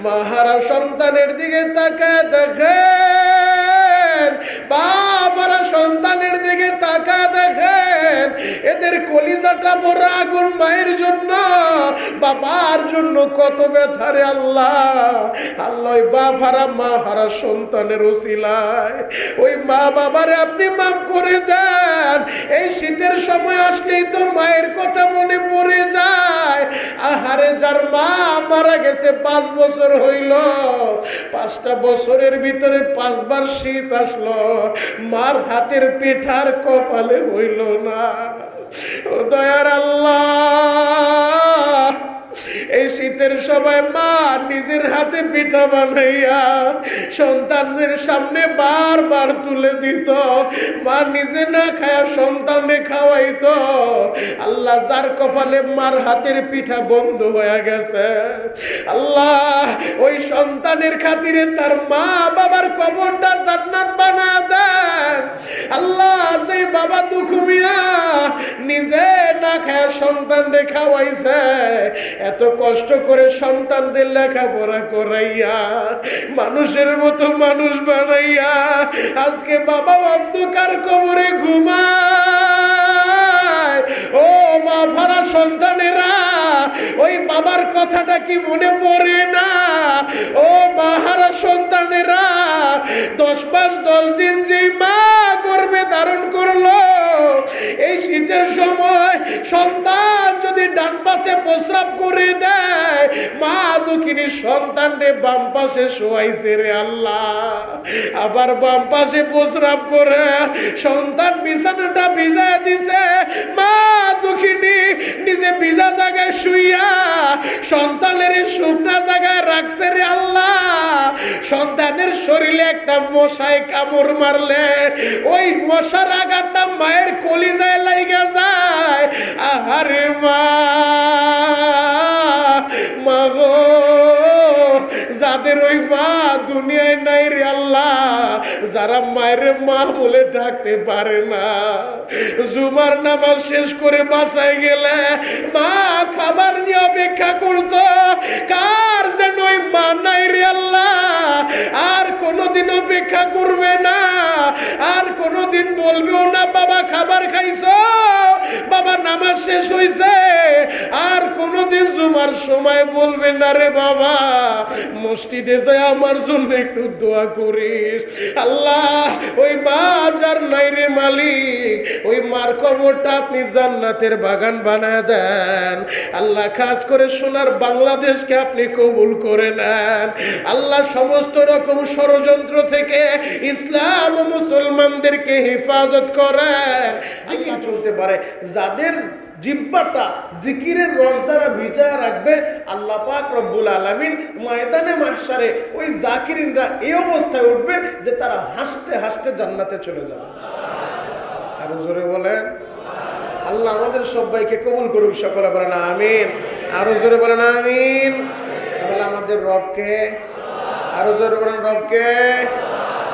মাহারা সন্তানের দিকে তাকায় দেখেন, বাবারা সন্তানের দিকে তাকায় দেখেন, এদের কলিজাটা বড় আগুন। মায়ের জন্য বাবার জন্য কত ব্যথা রে আল্লাহ। আল্লাহ ওই বাবারা মা হারা সন্তানের উসিলায় ওই মা বাবারে আপনি মাফ করে দেন। এই শীতের সময় আসলেই তো মায়ের কথা মনে পড়ে যায়। আহারে যার মা মারা গেছে 5 বছর হইল, 5টা বছরের ভিতরে 5 বার শীত আসলো, মার হাতের পিঠার কপালে হইল না। ও দয়ার আল্লাহ, এই শীতের সময় মা নিজের হাতে পিঠা বানাইয়া সন্তানদের সামনে বারবার তুলে দিত। মা নিজে না খায়া সন্তানে খাওয়াইতো। আল্লাহ যার কপালে মার হাতের পিঠা বন্ধ হয়ে গেছে, আল্লাহ ওই সন্তানের খাতিরে তার মা বাবার কবরটা জান্নাত বানায় দেন। আল্লাহ যে বাবা দুঃখ মিয়া নিজে না খায়া সন্তানরে খাওয়াইছে, এত কষ্ট করে সন্তানদের লেখাপড়া করাইয়া মানুষের মতো মানুষ বানাইয়া আজকে বাবা অন্ধকার কবরে ঘুমায়। ও মা ভরা সন্তানেরা, ওই বাবার কথাটা কি মনে পড়ে না? ও মাহারা সন্তানেরা, 10 মাস 10 দিন যেই মা গর্ভে ধারণ করলো, এই শীতের সময় সন্তান যদি ডান পাশে প্রস্রাব করে দেয়, মা দুঃখিনী সন্তানকে বাম পাশে শোয়াইছে রে আল্লাহ। আবার বাম পাশে প্রস্রাব করে সন্তান বিছানাটা ভিজায় দিছে, মা দুঃখিনী নিজে ভিজা জায়গায় শুইয়া সন্তানের শুকনা জায়গায় রাখছে রে আল্লাহ। সন্তানের শরীরে একটা মশায় কামড় মারলে ওই মশার আঘাতটা মায়ের কলিজায় লাইগা যায়। আহারে মা, মা গো, যাদের ওই মা দুনিয়ায় নাই রে আল্লাহ, যারা মায়ের মা বলে ডাকতে পারে না, জুমার নামাজ শেষ করে বাসায় গেলে মা খাবার নিয়ে অপেক্ষা করতো, কার যেন ওই মা নাই রে আল্লাহ। আর কোনোদিন অপেক্ষা করবে না, আর কোনোদিন বলবেও না বাবা খাবার খাইছো, বাবা নামাজ শেষ হইছে। আর কোনোদিন জুমার সময় বলবে না রে বাবা মসজিদে যায় আমার জন্য একটু দোয়া করিস। আল্লাহ ওই মা যার নাই রে মালিক, ওই মার কবরটা আপনি জান্নাতের বাগান বানায় দেন। আল্লাহ খাস করে সোনার বাংলাদেশকে আপনি কবুল করে নেন। আল্লাহ সমস্ত রকম ষড়যন্ত্র থেকে ইসলাম ও মুসলমানদেরকে হেফাজত করেন। জিকির চলতে পারে, যাদের জিহ্বাটা জিকিরের রস দ্বারা ভিজায় রাখবে, আল্লাহ পাক রব্বুল আলামিন ময়দানে মাহশারে ওই জাকিরিনরা এই অবস্থায় উঠবে যে তারা হাসতে হাসতে জান্নাতে চলে যাবে। আরো জোরে বলেন আল্লাহ আমাদের সবাইকে কবুল করুক, সকলে বলেন আমিন। আরো জোরে বলেন আমিন। তাহলে আমাদের রবকে, আরো জোরে বলেন রবকে।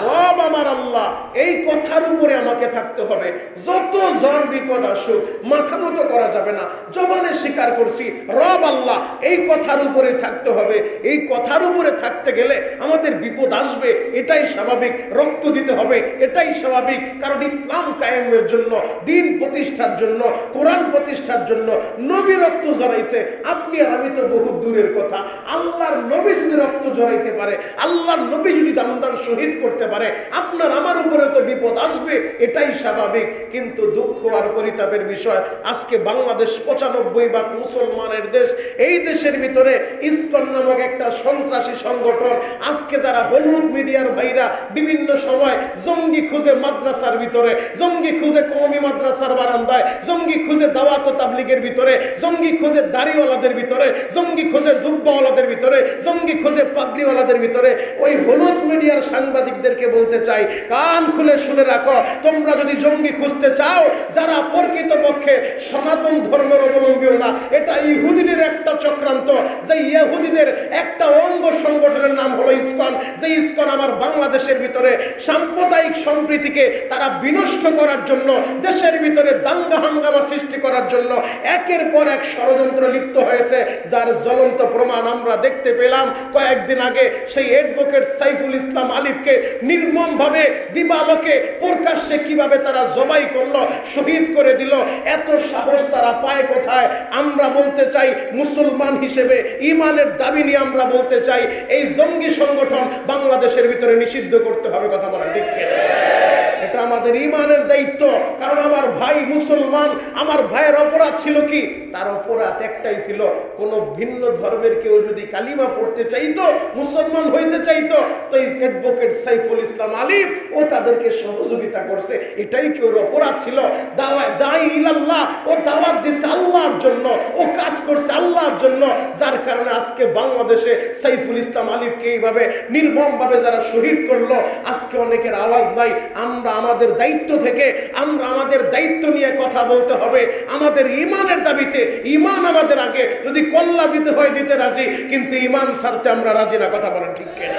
রব আমার আল্লাহ, এই কথার উপরে আমাকে থাকতে হবে। যত জন বিপদ আসুক মাথা নত করা যাবে না, জবানে স্বীকার করছি রব আল্লাহ, এই কথার উপরে থাকতে হবে। এই কথার উপরে থাকতে গেলে আমাদের বিপদ আসবে, এটাই স্বাভাবিক। রক্ত দিতে হবে, এটাই স্বাভাবিক। কারণ ইসলাম কায়েমের জন্য, দিন প্রতিষ্ঠার জন্য, কোরআন প্রতিষ্ঠার জন্য নবী রক্ত ঝরাইছে। আপনি আর আমি তো বহু দূরের কথা। আল্লাহর নবী যদি রক্ত ঝরাইতে পারে, আল্লাহর নবী যদি দান শহীদ করতে পারে, আপনার আমার উপরে তো বিপদ আসবে, এটাই স্বাভাবিক। কিন্তু দুঃখ আর পরিতাপের বিষয়, আজকে বাংলাদেশ 95% মুসলমানের দেশ। এই দেশের ভিতরে ইসকন নামক একটা সন্ত্রাসী সংগঠন, আজকে যারা হলুদ মিডিয়ার ভাইরা বিভিন্ন সময় জঙ্গি খুঁজে মাদ্রাসার ভিতরে, জঙ্গি খুঁজে কওমি মাদ্রাসার বারান্দায়, জঙ্গি খুঁজে দাওয়াত ও তাবলীগের ভিতরে, জঙ্গি খুঁজে দাড়িওয়ালাদের ভিতরে, জঙ্গি খুঁজে জুব্বাওয়ালাদের ভিতরে, জঙ্গি খুঁজে পাগড়িওয়ালাদের ভিতরে, ওই হলুদ মিডিয়ার সাংবাদিকদেরকে বলতে চাই, কান খুলে শুনে রাখো। তোমরা যদি জঙ্গি খুঁজতে চাও, যারা প্রকৃতপক্ষে সনাতন ধর্মের অবলম্বীও না, এটা ইহুদিদের একটা চক্রান্ত। যে ইহুদিদের একটা অঙ্গ সংগঠনের নাম হলো ইসকন। যে ইসকন আমার বাংলাদেশের ভিতরে সাম্প্রদায়িক সম্প্রীতিকে তারা বিনষ্ট করার জন্য, দেশের ভিতরে দাঙ্গা হাঙ্গামা সৃষ্টি করার জন্য একের পর এক ষড়যন্ত্র লিপ্ত হয়েছে, যার জ্বলন্ত প্রমাণ আমরা দেখতে পেলাম কয়েকদিন আগে সেই অ্যাডভোকেট সাইফুল ইসলাম আলিফকে নির্মমভাবে দিবালোকে প্রকাশ্যে কিভাবে তারা জবাই করলো, শহীদ করে দিল। এত সাহস তারা পায় কোথায়? আমরা বলতে চাই মুসলমান হিসেবে ঈমানের দাবি নিয়ে আমরা বলতে চাই এই জঙ্গি সংগঠন বাংলাদেশের ভিতরে নিষিদ্ধ করতে হবে। কথা বলা ঠিক কিনা? এটা আমাদের ঈমানের দায়িত্ব। কারণ আমার ভাই মুসলমান, আমার ভাইয়ের অপরাধ ছিল কি? তার অপরাধ একটাই ছিল, কোন ভিন্ন ধর্মের কেউ যদি কালিমা পড়তে চাইতো, মুসলমান হইতে চাইতো, তো এই অ্যাডভোকেট সাইফুল ইসলাম আলিফ ও তাদেরকে সহযোগিতা করছে, এটাই কেউ অপরাধ ছিল। দাঈ ইলাল্লাহ, ও দাওয়াত দিছে আল্লাহর জন্য, ও কাজ করছে আল্লাহর জন্য, যার কারণে আজকে বাংলাদেশে সাইফুল ইসলাম আলিফকে এইভাবে নির্মমভাবে যারা শহীদ করলো, আজকে অনেকের আওয়াজ নাই। আমরা আমাদের দায়িত্ব থেকে আমরা আমাদের দায়িত্ব নিয়ে কথা বলতে হবে। আমাদের ঈমানের দাবিতে, ঈমান আমাদের আগে, যদি কল্লা দিতে হয় দিতে রাজি, কিন্তু ঈমান ছাড়তে আমরা রাজি না। কথা বলেন ঠিক কিনা?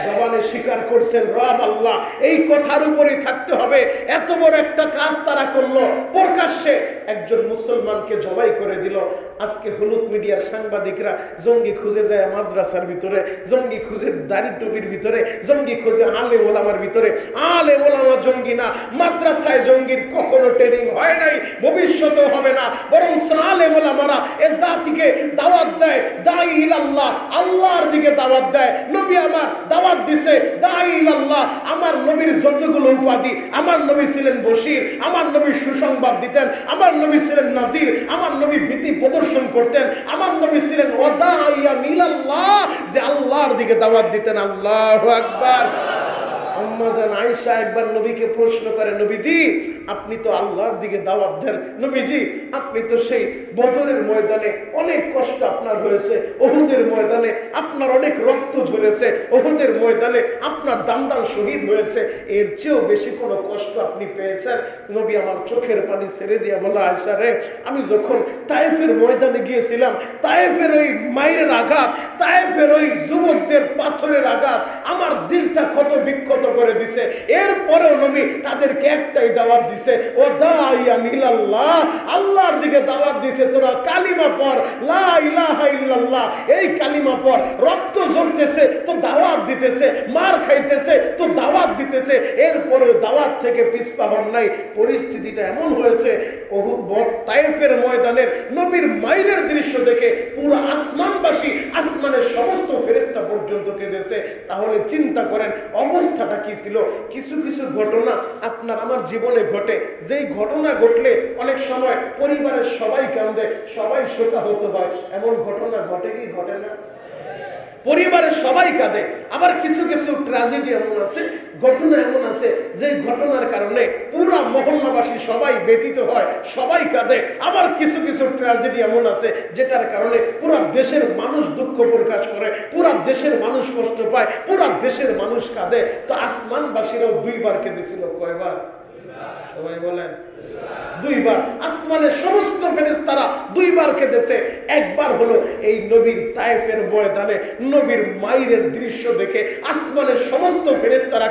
জবানে স্বীকার করছেন রব আল্লাহ, এই কথার উপরেই থাকতে হবে। এত বড় একটা কাজ তারা করলো, প্রকাশ্যে একজন মুসলমানকে জবাই করে দিল। আজকে হলুদ মিডিয়ার সাংবাদিকরা জঙ্গি খুঁজে যায় মাদ্রাসার ভিতরে, জঙ্গি খুঁজে দাড়ি টুপির ভিতরে, জঙ্গি খুঁজে আলেম ওলামার ভিতরে। আলেম ওলামা জঙ্গি না, মাদ্রাসায় জঙ্গির কখনো ট্রেনিং হয় নাই, ভবিষ্যতেও হবে না। বরং আলেম ওলামারা এ জাতিকে দাওয়াত দেয়, দাঈ ইলাল্লাহ, আল্লাহর দিকে দাওয়াত দেয়। নবী আমার দাওয়াত দিছে দাঈ ইলাল্লাহ। আমার নবীর যতগুলো উপাধি, আমার নবী ছিলেন বশীর, আমার নবী সুসংবাদ দিতেন, আমার নবী ছিলেন নাজির, আমার নবী ভীতি প্রদর্শন করতেন, আমার নবী ছিলেন ওয়াদাইয়া ইলাল্লাহ, যে আল্লাহর দিকে দাওয়াত দিতেন। আল্লাহু আকবার। আম্মা জান আয়েশা একবার নবীকে প্রশ্ন করে, নবীজি আপনি তো আল্লাহর দিকে দাওয়াত দেন, নবীজি আপনি তো সেই বদরের ময়দানে অনেক কষ্ট আপনার হয়েছে, উহুদের ময়দানে আপনার অনেক রক্ত ঝরেছে, উহুদের ময়দানে আপনার দান্দান শহীদ হয়েছে, এর চেয়েও বেশি কোনো কষ্ট আপনি পেয়েছেন? নবী আমার চোখের পানি ছেড়ে দিয়ে বলে, আয়েশা রে, আমি যখন তায়েফের ময়দানে গিয়েছিলাম, তায়েফের ওই মায়ের আঘাত, তায়েফের ওই যুবকদের পাথরের আঘাত আমার দিলটা কত বিক্ষত করে দিছে। এরপরেও নবী তাদেরকে একটাই দাওয়াত দিছে, ও দাইয়া ইলাল্লাহ, আল্লাহর দিকে দাওয়াত দিছে, তোরা কালিমা পড়, লা ইলাহা ইল্লাল্লাহ, এই কালিমা পড়। রক্ত ঝরতেছে তো দাওয়াত দিতেছে, মার খাইতেছে তো দাওয়াত দিতেছে, এরপরেও দাওয়াত থেকে পিছপা হন নাই। পরিস্থিতিটা এমন হয়েছে, তায়েফের ময়দানের নবীর মাইরের দৃশ্য দেখে পুরো আসমানবাসী, আসমানের সমস্ত ফেরেশতা পর্যন্ত কেঁদেছে। তাহলে চিন্তা করেন অবস্থাটা কি ছিল। কিছু কিছু ঘটনা আপনার আমার জীবনে ঘটে, যেই ঘটনা ঘটলে অনেক সময় পরিবারের সবাই কাঁদে, সবাই শোকাহত হয়। এমন ঘটনা ঘটে কি ঘটে না? পরিবারের সবাই কাঁদে। আবার কিছু কিছু ট্র্যাজেডি এমন আছে, ঘটনা এমন আছে, যে ঘটনার কারণে পুরা মহল্লাবাসী সবাই ব্যথিত হয়, সবাই কাঁদে। আবার কিছু কিছু ট্র্যাজেডি এমন আছে যেটার কারণে পুরা দেশের মানুষ দুঃখ প্রকাশ করে, পুরা দেশের মানুষ কষ্ট পায়, পুরা দেশের মানুষ কাঁদে। তো আসমানবাসীরাও দুইবার কেঁদেছিল। কয়বার? সবাই বলেন দুইবার। আসমানের সমস্ত ফেরেশতারা দুইবার কেঁদেছে। একবার হলো এই নবীর তায়েফের ময়দানে নবীর মাইরের দৃশ্য দেখে আসমানের সমস্ত ফেরেশতারা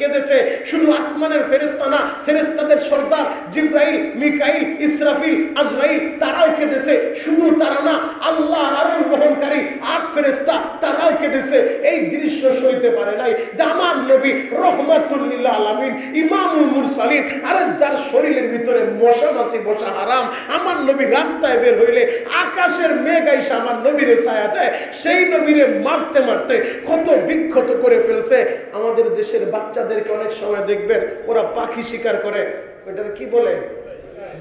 কেঁদেছে। শুধু আসমানের ফেরেশতা না, ফেরেশতাদের সর্দার জিবরাইল, মিকাইল, ইসরাফিল, আজরাইল তারাও কেঁদেছে। শুধু তারা না, আল্লাহর আরশ বহনকারী ৮ ফেরেশতা তারাও কেঁদেছে। এই দৃশ্য সইতে পারে নাই যে আমার নবী রহমাতুল লিল আলামিন, ইমামুল মুরসালিন, আরে যার শরীরের ভিতরে মশা মাছি বসা হারাম, আমার নবী রাস্তায় বের হইলে আকাশের মেঘ আইসা আমার নবীরে ছায়া দেয়, সেই নবীরে মারতে মারতে কত বিক্ষত করে ফেলছে। আমাদের দেশের বাচ্চাদেরকে অনেক সময় দেখবেন ওরা পাখি শিকার করে, ওইটার কি বলে,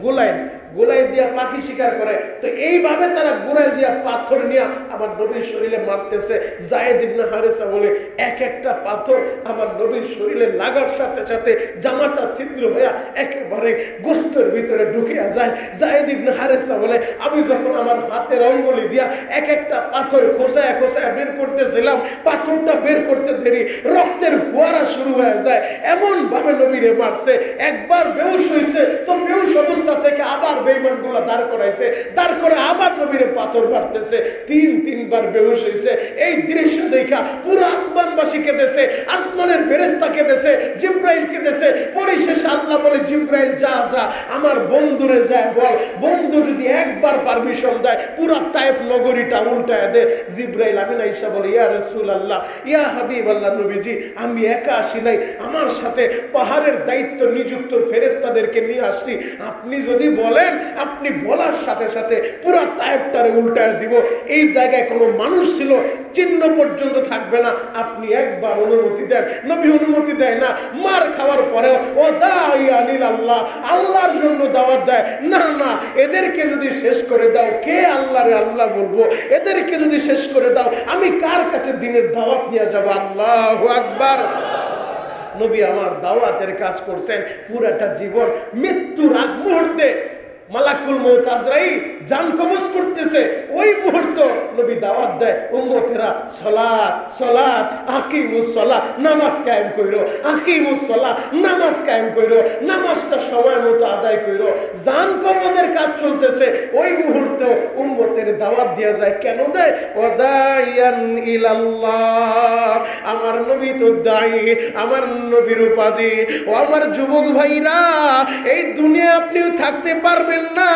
গোলাইন, গোলাই দিয়া পাখি শিকার করে। তো এইভাবে তারা গোলাই দিয়া পাথর নিয়ে আমার নবীর শরীরে মারতেছে। যায়েদ ইবনে হারেসা বলে, এক একটা পাথর আমার নবীর শরীরে লাগার সাথে সাথে জামাটা ছিদ্র হইয়া একেবারে গোস্তের ভিতরে ঢুকিয়া যায়। যায়েদ ইবনে হারেসা বলে, আমি যখন আমার হাতের অঙ্গুলি দিয়া এক একটা পাথর খোসায়া খোসায়া বের করতেছিলাম, পাথরটা বের করতে দেরি রক্তের ফোয়ারা শুরু হয়ে যায়। এমন ভাবে নবীরে মারছে, একবার বেহুশ হইছে তো বেহুশ অবস্থা থেকে আবার বেঈমানগুলা দাঁড় করাইছে, দাঁড় করে আবার নবীরে পাথর মারতেছে। তিনবার বেহুশ হইছে। এই দৃশ্য দেখা পুরো আসমানবাসী কেঁদেছে, আসমানের ফেরেশতা কেঁদেছে, জিবরাইল কেঁদেছে। পরিশেষে আল্লাহ বলে, জিবরাইল যা যা আমার বন্ধুরে যায় বল, বন্ধু যদি একবার পারমিশন দেয় পুরা তায়েফ নগরীটা উল্টায় দে। জিবরাইল আমিন আয়েশা বলে, ইয়া রাসূলুল্লাহ, ইয়া হাবিবাল্লাহ, নবীজি আমি একা আসি নাই, আমার সাথে পাহাড়ের দায়িত্ব নিযুক্ত ফেরেশতাদেরকে নিয়ে আসছি। আপনি যদি বলেন, আপনি বলার সাথে সাথে পুরা তায়েফটারে উল্টায় দিব। এই জায়গায় কোনো মানুষ ছিল চিহ্ন পর্যন্ত থাকবে না, আপনি একবার অনুমতি দেন। নবী অনুমতি দেয় না, মার খাওয়ার পরেও ও দাইয়ানিল আল্লাহ, আল্লাহর জন্য দাওয়াত দেয়। না না, এদেরকে যদি শেষ করে দাও কে আল্লাহরে আল্লাহ বলবো, এদেরকে যদি শেষ করে দাও আমি কার কাছে দিনের দাওয়াত নিয়ে যাব? আল্লাহু আকবার। নবী আমার দাওয়াতের কাজ করছেন পুরাটা জীবন। মৃত্যুর আগ মুহূর্তে মালাকুল মউত আজরাইল জান কবজ করতেছে, ওই মুহূর্ত নবী দাওয়াত দেয়, উম্মতেরা সালাত সালাত আকিমুস সালাত, নামাজ কায়েম কইরো, আকিমুস সালাত, নামাজ কায়েম কইরো, নামাজটা সময় মতো আদায় কইরো। জান কবজের কাজ চলতেছে, ওই মুহূর্তে উম্মতের দাওয়াত দেয়া যায়। কেন দেয়? ওয়াদাইয়ান ইলাল্লাহ, আমার নবী তো দায়ী, আমার নবীর উপাধি। ও আমার যুবক ভাইরা, এই দুনিয়া আপনিও থাকতে পারবেন না,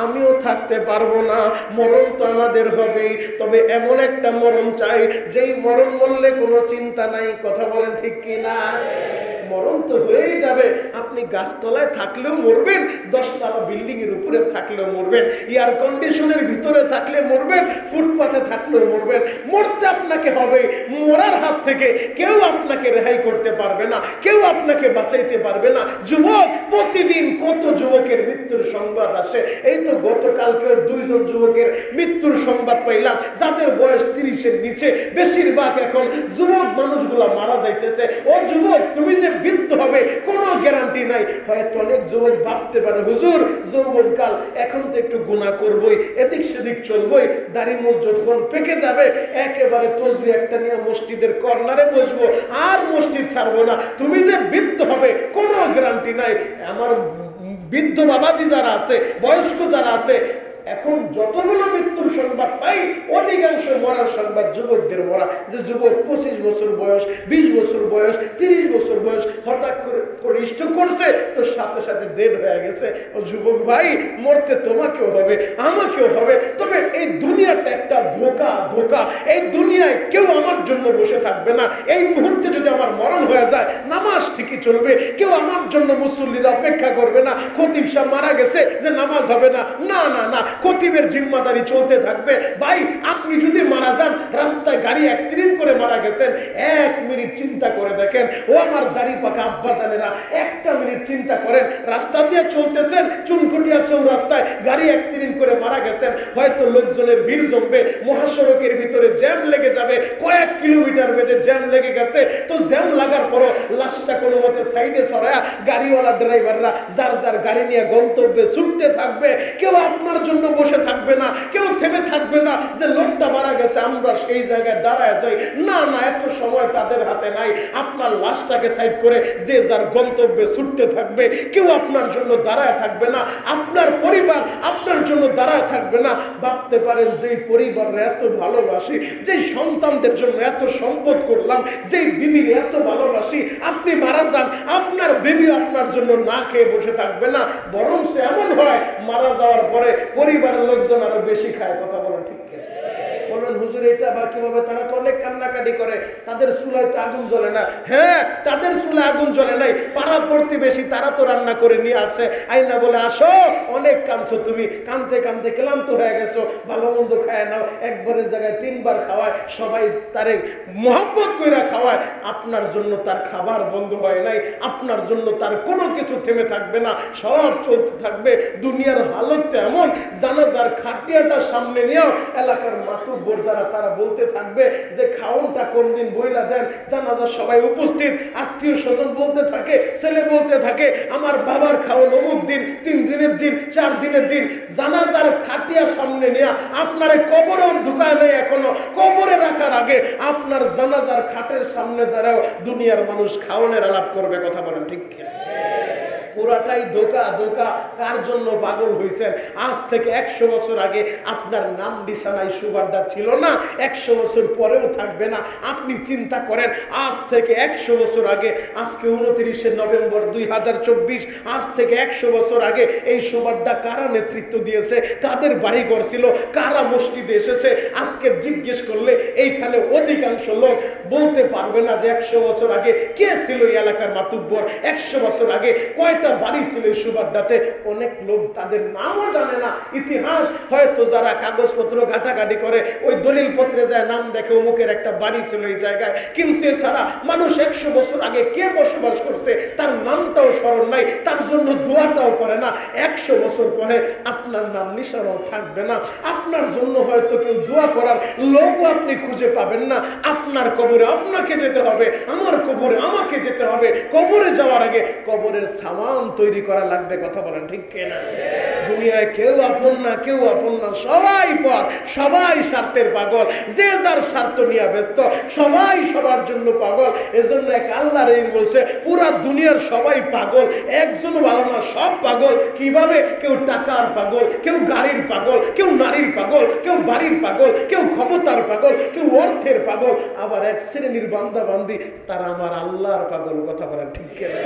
আমিও থাকতে পারবো না, মরণ তো আমাদের হবেই। তবে এমন একটা মরণ চাই যেই মরণ মরলে কোনো চিন্তা নাই। কথা বলেন ঠিক কিনা? মরণ তো হয়েই যাবে। আপনি গাছতলায় থাকলেও মরবেন, 10 তলা বিল্ডিং এর উপরে থাকলেও মরবেন, এয়ার কন্ডিশনের ভিতরে থাকলে মরবেন, ফুটপাতে থাকলেও মরবেন। মরতে আপনাকে হবে। মরার হাত থেকে কেউ আপনাকে রেহাই করতে পারবে না, কেউ আপনাকে বাঁচাইতে পারবে না। যুবক, প্রতিদিন কত যুবকের মৃত্যুর সংবাদ আসে। এই তো গতকালকে 2 জন যুবকের মৃত্যুর সংবাদ পাইলাম, যাদের বয়স 30-এর নিচে। বেশিরভাগ এখন যুবক মানুষগুলা মারা যাইতেছে। ও যুবক, তুমি যে বৃদ্ধ হবে কোনো গ্যারান্টি নাই। হয়তো অনেক যুবক ভাবতে পারে, হুজুর যৌবনকাল, এখন তো একটু গুনাহ করবই, এদিক সেদিক চলবই, দাড়ি মুখ যখন পেকে যাবে একেবারে তসবিহ একটা নিয়ে মসজিদের কর্নারে বসবো, আর মসজিদ ছাড়বো না। তুমি যে বৃদ্ধ হবে কোনো গ্যারান্টি নাই। আমার বৃদ্ধ বাবাজি যারা আছে, বয়স্ক যারা আছে, এখন যতগুলো মৃত্যুর সংবাদ পাই অধিকাংশ মরার সংবাদ যুবকদের মরা। যে যুবক 25 বছর বয়স, 20 বছর বয়স, 30 বছর বয়স, হঠাৎ করে স্ট্রোক করছে, তো সাথে সাথে ডেড হয়ে গেছে। ও যুবক ভাই, মরতে তোমাকেও হবে, আমাকেও হবে। তবে এই দুনিয়াটা একটা ধোঁকা, ধোঁকা। এই দুনিয়ায় কেউ আমার জন্য বসে থাকবে না। এই মুহূর্তে যদি আমার মরণ হয়ে যায়, নামাজ ঠিকই চলবে, কেউ আমার জন্য মুসল্লিরা অপেক্ষা করবে না। খতিব সাহেব মারা গেছে যে নামাজ হবে না, না না না, খতিবের জিম্মাদারি চলতে থাকবে। ভাই, আপনি যদি মারা যান, রাস্তায় গাড়ি অ্যাক্সিডেন্ট করে মারা গেছেন, 1 মিনিট চিন্তা করে দেখেন। ও আমার দাড়ি পাকা আব্বা জানেরা, 1 মিনিট চিন্তা করেন, রাস্তা দিয়ে চলতেছেন, চুনকুটিয়া চৌরাস্তায় গাড়ি অ্যাক্সিডেন্ট করে মারা গেছেন। হয়তো লোকজনের ভিড় জমবে, মহাসড়কের ভিতরে জ্যাম লেগে যাবে, কয়েক কিলোমিটার বেঁধে জ্যাম লেগে গেছে। তো জ্যাম লাগার পরও লাশটা কোনো মতে সাইডে সরায়া গাড়িওয়ালা ড্রাইভাররা যার যার গাড়ি নিয়ে গন্তব্যে ছুটতে থাকবে। কেউ আপনার জন্য বসে থাকবে না, কেউ থেমে থাকবে না যে লোকটা মারা গেছে আমরা সেই জায়গায় দাঁড়ায় যাই। না না, এত সময় তাদের হাতে নাই। আপনার লাশটাকে সাইড করে যে যার গন্তব্যে ছুটতে থাকবে, কেউ আপনার জন্য দাঁড়ায় থাকবে না। আপনার পরিবার আপনার জন্য দাঁড়ায় থাকবে না। ভাবতে পারেন, যেই পরিবাররা এত ভালোবাসি, যেই সন্তানদের জন্য এত সম্পদ করলাম, যেই বিবির এত ভালোবাসি, আপনি মারা যান, আপনার বিবি আপনার জন্য না খেয়ে বসে থাকবে না। বরং সে এমন হয়, মারা যাওয়ার পরে পরিবারের লোকজন আরো বেশি খায়। কথা বলেন ঠিক কিনা? বলবেন হুজুর এটা আবার কিভাবে? তারা তো অনেক কান্নাকাটি করে, তাদের চুলায় তো আগুন জ্বলে না। হ্যাঁ, তাদের চুলায় আগুন জ্বলে নাই, পাড়া প্রতিবেশী তারা তো রান্না করে নিয়ে আসে, আইনা বলে আসো, অনেক কাঁদছো তুমি, কাঁদতে কাঁদতে ক্লান্ত হয়ে গেছো, ভালো মন্দ খায় নাও। একবারের জায়গায় 3 বার খাওয়ায়, সবাই তারে মোহাব্বত কইরা খাওয়ায়। আপনার জন্য তার খাবার বন্ধ হয় নাই, আপনার জন্য তার কোনো কিছু থেমে থাকবে না, সব চলতে থাকবে। দুনিয়ার হালত এমন, জানাজার খাটিয়াটা সামনে নিয়েও এলাকার মাতুব্বর যারা তারা বলতে থাকবে যে খাওনটা কোন দিন বইলা দেন। জানাজার সবাই উপস্থিত, আত্মীয় স্বজন বলতে থাকে, ছেলে বলতে থাকে আমার বাবার খাওন অমুক দিন, 3 দিনের দিন, 4 দিনের দিন। জানাজার খাটিয়া সামনে নিয়ে আপনারে কবরেও ঢুকায় নেই এখনো। কবরে রাখার আগে আপনার জানাজার খাটের সামনে দাঁড়াও দুনিয়ার মানুষ খাওনের আলাপ করবে। কথা বলেন ঠিক কিনা? পুরাটাই ধোঁকা ধোঁকা। কার জন্য পাগল হইছেন? আজ থেকে 100 বছর আগে আপনার নাম নিশানায় সুবাড্ডা ছিল না, 100 বছর পরেও থাকবে না। আপনি চিন্তা করেন, আজ থেকে 100 বছর আগে, আজকে 29শে নভেম্বর 2024, আজ থেকে 100 বছর আগে এই সুবাড্ডা কারা নেতৃত্ব দিয়েছে, কাদের বাড়িঘর ছিল, কারা মসজিদে এসেছে? আজকে জিজ্ঞেস করলে এইখানে অধিকাংশ লোক বলতে পারবে না যে 100 বছর আগে কে ছিল এই এলাকার মাতুব্বর, 100 বছর আগে কয়টা বাড়ি ছিল এই সুবাড্ডাতে। অনেক লোক তাদের নামও জানে না। ইতিহাস হয়তো যারা কাগজপত্র ঘাটাঘাটি করে ওই দলিল পত্রে যায় নাম দেখে অমুকের একটা বাড়ি ছিল এই জায়গায়, কিন্তু এছাড়া মানুষ 100 বছর আগে কে বসবাস করছে তার নামটাও স্মরণ নাই, তার জন্য দোয়াটাও করে না। 100 বছর পরে আপনার নাম নিশানাও থাকবে না। আপনার জন্য হয়তো কেউ দোয়া করার লোকও আপনি খুঁজে পাবেন না। আপনার কবরে আপনাকে যেতে হবে, আমার কবরে আমাকে যেতে হবে। কবরে যাওয়ার আগে কবরের সামান তৈরি করা লাগবে। কথা বলেন ঠিক কিনা? দুনিয়ায় কেউ আপন না, কেউ আপন না, সবাই পর, সবাই স্বার্থের পাগল, যে যার স্বার্থ নিয়ে ব্যস্ত, সবাই সবার জন্য পাগল। এজন্য এক আল্লাহর এই বলছে পুরা দুনিয়ার সবাই পাগল, একজনও ভালো না, সব পাগল। কিভাবে? কেউ টাকার পাগল, কেউ গাড়ির পাগল, কেউ নারীর পাগল, কেউ বাড়ির পাগল, কেউ ক্ষমতার পাগল, কেউ অর্থের পাগল। আবার এক শ্রেণীর বান্দা বান্দি তারা আমার আল্লাহর পাগল। কথা বলেন ঠিক কিনা?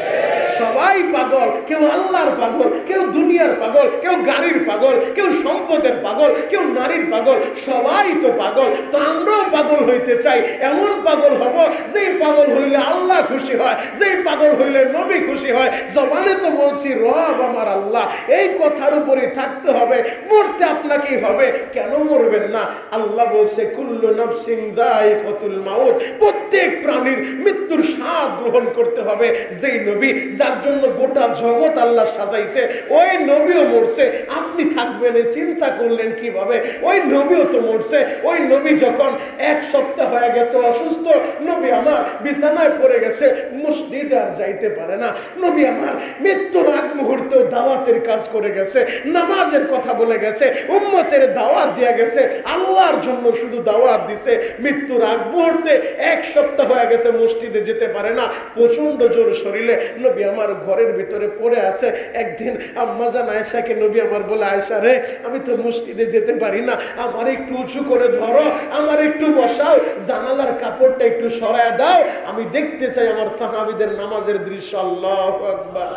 সবাই পাগল, কেউ আল্লাহর পাগল, কেউ দুনিয়ার পাগল, কেউ গাড়ির পাগল, কেউ সম্পদের পাগল, কেউ নারীর পাগল। সবাই তো পাগল। তো আমরাও পাগল হইতে চাই। এমন পাগল হব যেই পাগল হইলে আল্লাহ খুশি হয়, যেই পাগল হইলে নবী খুশি হয়। জবানে তো বলছি রব আমার আল্লাহ, এই কথার উপরে থাকতে হবে। মরতে আপনাকেই হবে, কেন মরবেন না? আল্লাহ বলছে কুল্লু নাফসিন যায়িকাতুল মাউত, প্রত্যেক প্রাণীর মৃত্যুর স্বাদ গ্রহণ করতে হবে। যেই নবী যার জন্য গোটা জগৎ আল্লাহ সাজাইছে, ওই নবীও মরছে। আপনি থাকবেন চিন্তা করলেন কিভাবে? ওই নবীও তো মরছে। ওই নবী যখন 1 সপ্তাহ হয়ে গেছে অসুস্থ, নবী আমার বিছানায় পড়ে গেছে, মসজিদে আর যাইতে পারে না। নবী আমার মৃত্যুর আগ মুহূর্তেও দাওয়াতের কাজ করে গেছে, নামাজের কথা বলে গেছে, উম্মতের দাওয়াত দিয়ে গেছে, আল্লাহর জন্য শুধু দাওয়াত দিছে। মৃত্যুর আগ মুহূর্তে 1 সপ্তাহ হয়ে গেছে, মসজিদে যেতে পারে না, প্রচন্ড জোর শরীরে। নবী আমার ঘরের ভিতরে পড়ে আছে। একদিন আম্মা জান আয়েশাকে নবী আমার বলে, আয়েশা রে, আমি তো মসজিদে যেতে পারি না, আমার একটু উঁচু করে ধরো, আমার একটু বসাও, জানালার কাপড়টা একটু সরায় দাও, আমি দেখতে চাই আমার সাহাবীদের নামাজের দৃশ্য। আল্লাহু আকবার।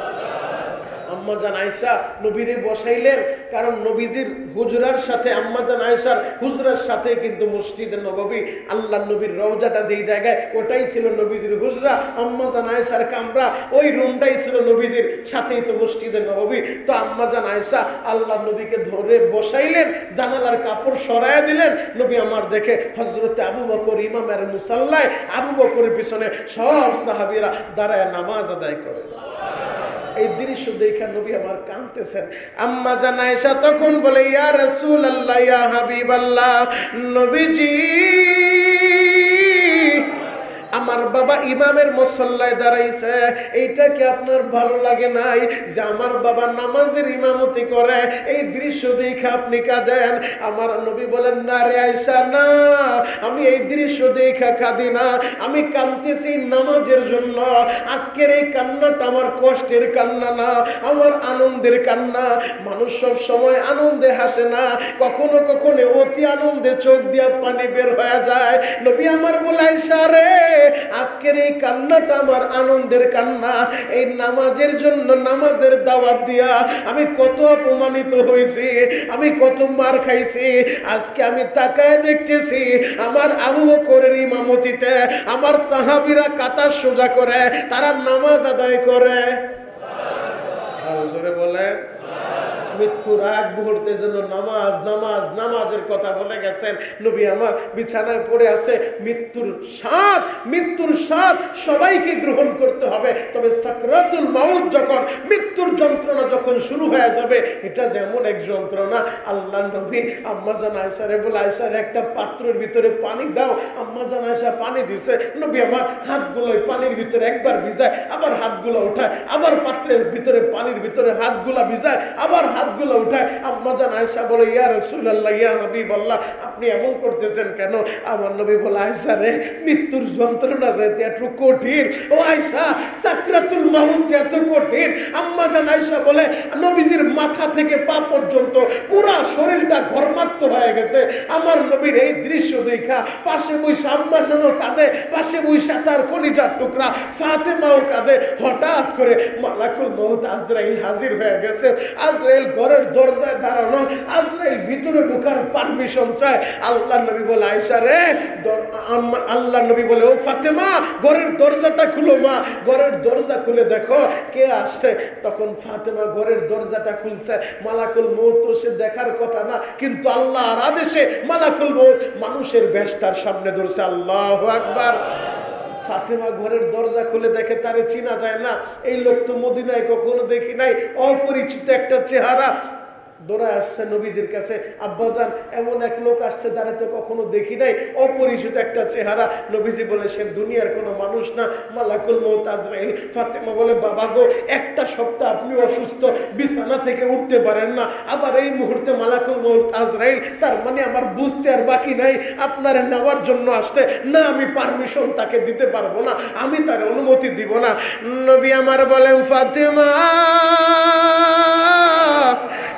আম্মা জান আয়েশা নবীরে বসাইলেন, কারণ নবীজির হুজরার সাথে, আম্মা জান আয়েশার হুজরার সাথে কিন্তু মসজিদে নববী, আল্লাহ নবীর রওজাটা যেই জায়গায়, ওটাই ছিল নবীজির হুজরা। আম্মা জান আয়েশার কামরা, ওই রুমটাই ছিল নবীজির সাথেই তো মসজিদে নববী। তো আম্মা জান আয়েশা আল্লাহ নবীকে ধরে বসাইলেন, জানালার কাপড় সরায়া দিলেন। নবী আমার দেখে হযরতে আবু বকর ইমামের মুসাল্লায়, আবু বকরের পিছনে সব সাহাবীরা দাঁড়ায় নামাজ আদায় করে। এই দৃশ্য দেখে নবী আমার কাঁদতেছেন। আম্মা জান আয়েশা তখন বলে, ইয়া রাসূলুল্লাহ, ইয়া হাবিবাল্লাহ, নবীজি আমার বাবা ইমামের মুসল্লায় দাঁড়াইছে, এইটা কি আপনার ভালো লাগে নাই যে আমার বাবা নামাজের ইমামতি করে? এই দৃশ্য দেখে আপনি কাঁদেন? আমার নবী বলেন, না রে আয়েশা, না, আমি এই দৃশ্য দেখে কাঁদি না, আমি কাঁদতেছি নামাজের জন্য। আজকের এই কান্নাটা আমার কষ্টের কান্না না, আমার আনন্দের কান্না। মানুষ সব সময় আনন্দে হাসে না, কখনো কখনো অতি আনন্দে চোখ দিয়ে পানি বের হয়ে যায়। নবী আমার বলে, আয়েশা রে, আজকের এই কান্নাটা আমার আনন্দের কান্না। এই নামাজের জন্য, নামাজের দাওয়াত দিয়া আমি কত অপমানিত হয়েছি, আমি কত মার খাইছি। আজকে আমি তাকায় দেখতেছি আমার আবু বকরের ইমামতিতে আমার সাহাবীরা কাতার সোজা করে, তারা নামাজ আদায় করে। জোরে বলে, মৃত্যুর আগ মুহূর্তের জন্য নামাজ, নামাজ, নামাজের কথা বলে গেছেন। নবী আমার বিছানায় পড়ে আছে। মৃত্যুর স্বাদ সবাইকে গ্রহণ করতে হবে, তবে সাকরাতুল মাউত যখন, মৃত্যুর যন্ত্রণা যখন শুরু হয়ে যাবে, এটা যেমন এক যন্ত্রণা। আল্লাহ নবী আম্মা জান আয়েশারে বলে, আয়েশার একটা পাত্রের ভিতরে পানি দাও। আম্মা জান আয়েশা আয়েশা পানি দিছে, নবী আমার হাতগুলো পানির ভিতরে একবার ভিজায়, আবার হাতগুলো উঠায়, আবার পাত্রের ভিতরে পানির ভিতরে হাতগুলা ভিজায়, আবার হাতগুলো উঠায়। আম্মা জান আয়েশা বলে, ইয়া রাসূলুল্লাহ, ইয়া হাবিবাল্লাহ, আপনি এমন করতেছেন কেন? আমার নবী বলে, আয়েশা রে, মৃত্যুর যন্ত্রণা যাইতে এত কঠিন, ও আয়েশা, সাকরাতুল মাউত যে এত কঠিন। আম্মা জান আয়েশা বলে, নবীজির মাথা থেকে পা পর্যন্ত পুরা শরীরটা ঘর্মাক্ত হয়ে গেছে। আমার নবীর এই দৃশ্য দেখা পাশে বইসা আম্মা জানও কাঁদে, পাশে বইসা তার কলিজার টুকরা ফাতেমাও কাঁদে। হঠাৎ করে মালাকুল মউত আজরাইল হাজির হয়ে গেছে। আজরাইল ঘরের দরজায় দাঁড়ানো, আজরাইল ভিতরে ঢোকার পারমিশন চায়। আল্লাহ নবী বলে, আয়েশা রে, আল্লাহ নবী বলে, ও ফাতেমা, ঘরের দরজাটা খুলো মা। ঘরের দরজা খুলে দেখো কে আসছে। তখন ফাতেমা ঘরের দরজাটা খুলছে। মালাকুল মউত তো সে দেখার কথা না, কিন্তু আল্লাহর আদেশে মালাকুল মউত মানুষের বেশ তার সামনে ধরছে। আল্লাহু আকবার। ফাতেমা ঘরের দরজা খুলে দেখে তারে চিনা যায় না। এই লোক তো মদিনায় কখনো দেখি নাই, অপরিচিত একটা চেহারা। দৌড়ে আসছে নবীজির কাছে, আব্বাজান, এমন এক লোক আসছে যারা তো কখনো দেখি নাই, অপরিচিত একটা চেহারা। নবীজি বলে, সে দুনিয়ার কোনো মানুষ না, মালাকুল মউত আজরাইল। ফাতেমা বলে, বাবা গো, একটা সপ্তাহ আপনি অসুস্থ, বিছানা থেকে উঠতে পারেন না, আবার এই মুহূর্তে মালাকুল মউত আজরাইল, তার মানে আমার বুঝতে আর বাকি নাই, আপনার নেওয়ার জন্য আসছে। না, আমি পারমিশন তাকে দিতে পারবো না, আমি তার অনুমতি দিব না। নবী আমার বলেন, ফাতেমা,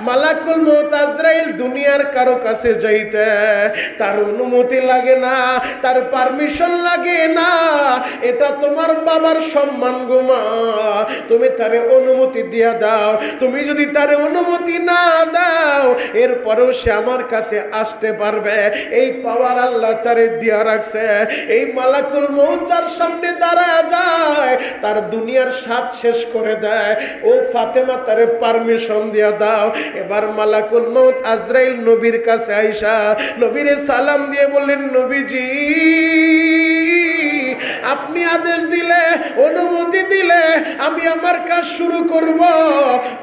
মালাকুল মউত আজরাইল দুনিয়ার কারো কাছে যাইতে তার অনুমতি লাগে না, তার পারমিশন লাগে না। এটা তোমার বাবার সম্মান গো মা, তুমি তারে অনুমতি দিয়া দাও। তুমি যদি তারে অনুমতি না দাও, এরপরেও সে আমার কাছে আসতে পারবে। এই পাওয়ার আল্লাহ তারে দিয়া রাখছে। এই মালাকুল মউত যার সামনে দাঁড়ায় যায়, তার দুনিয়ার স্বাদ শেষ করে দেয়। ও ফাতেমা, তারে পারমিশন দিয়া দাও। এবার মালাকুল মউত আজরাইল নবীর কাছে আইসা নবীরে সালাম দিয়ে বললেন, নবীজি, আপনি আদেশ দিলে, অনুমতি দিলে আমি আমার কাজ শুরু করব।